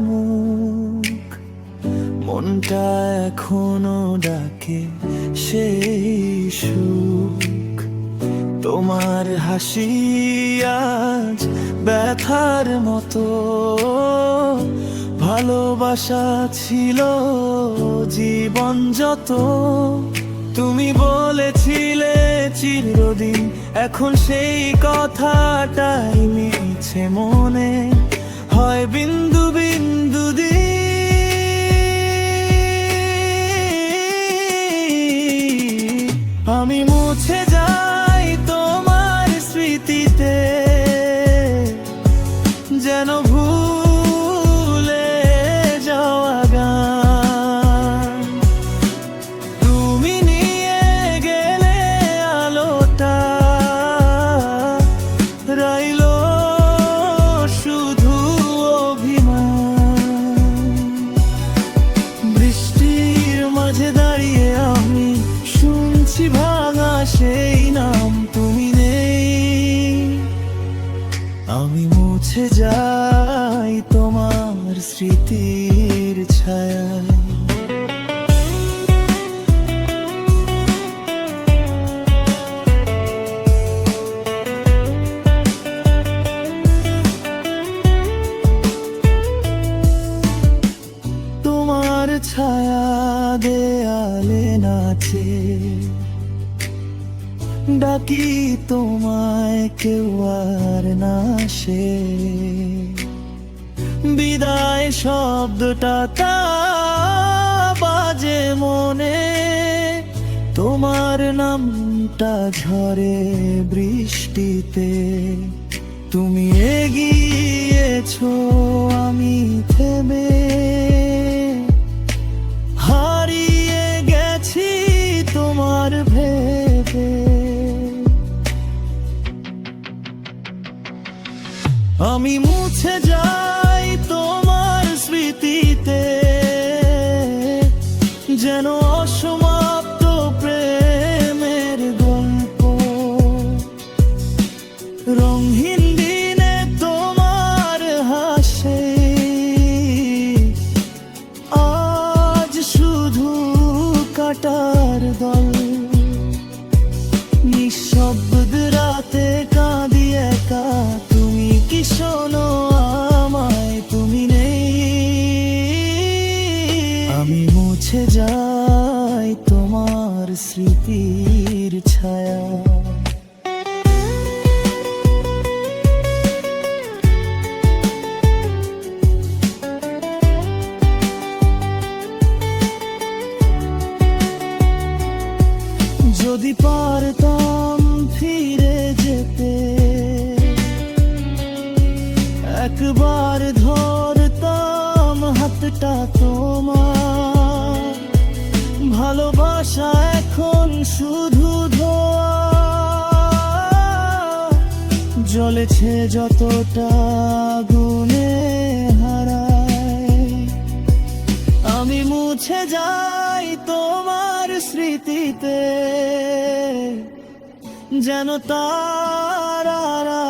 মুখ, মনটা এখনো ডাকে সেই সুখ। তোমার হাসি আজ ব্যথার মতো, ভালোবাসা ছিল জীবন যত। তুমি বলেছিলে চিরদিন, এখন সেই কথাটাই মিছে মনে হয় বিন্দু বিন্দু দিন। আমি মুছে যাই তোমার স্মৃতিতে, যেন ভুলে যাওয়া গান। তুমি নিয়ে গেলে আলোটা, রইলো শুধু অভিমান। বৃষ্টির মাঝে দাঁড়িয়ে আমি শুনছি ভাঙা সেই নাম, তুমি নেই। আমি মুছে যাই তোমার স্মৃতির ছায়ায়। তোমার ছায়া দেয়ালে নাচে, ডাকি তোমায় কেউ আর না আসে। বিদায় শব্দটা তা বাজে মনে, তোমার নামটা ঝরে বৃষ্টিতে। তুমি এগিয়েছো, আমি থেমে হারিয়ে গেছি তোমার ভেবে। আমি মুছে যাই তোমার স্মৃতিতে, যেন অসমাপ্ত প্রেমের গল্প। রঙহীন দিনে তোমার হাসি আজ শুধু কাটার দল। নিঃশব্দ রাতে কাঁদি একা, তুমি কি শোনো আমায়, তুমি নেই। আমি মুছে যাই তোমার স্মৃতির ছায়া। যদি পারতাম ফিরে যেতে, একবার ধরতাম হাতটা তোমার। ভালোবাসা এখন শুধু ধোয়া, জ্বলেছে যতটা আগুনে হারায়। আমি মুছে যাই তোমার স্মৃতিতে, যেন তারারা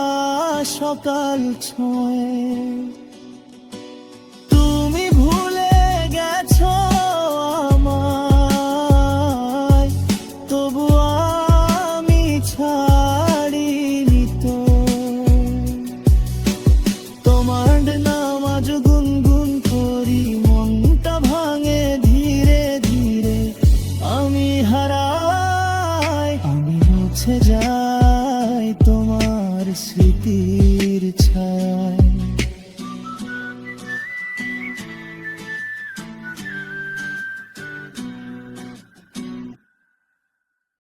সকাল ছোঁয়ে। তুমি ভুলে গেছো আমায়, তবু আমি ছাড়িনি তো। তোমার নাম আজ গুনগুন করি, মনটা ভাঙে ধীরে ধীরে। আমি হারাই, আমি মুছে যাই তোমার স্মৃতির ছায়ায়।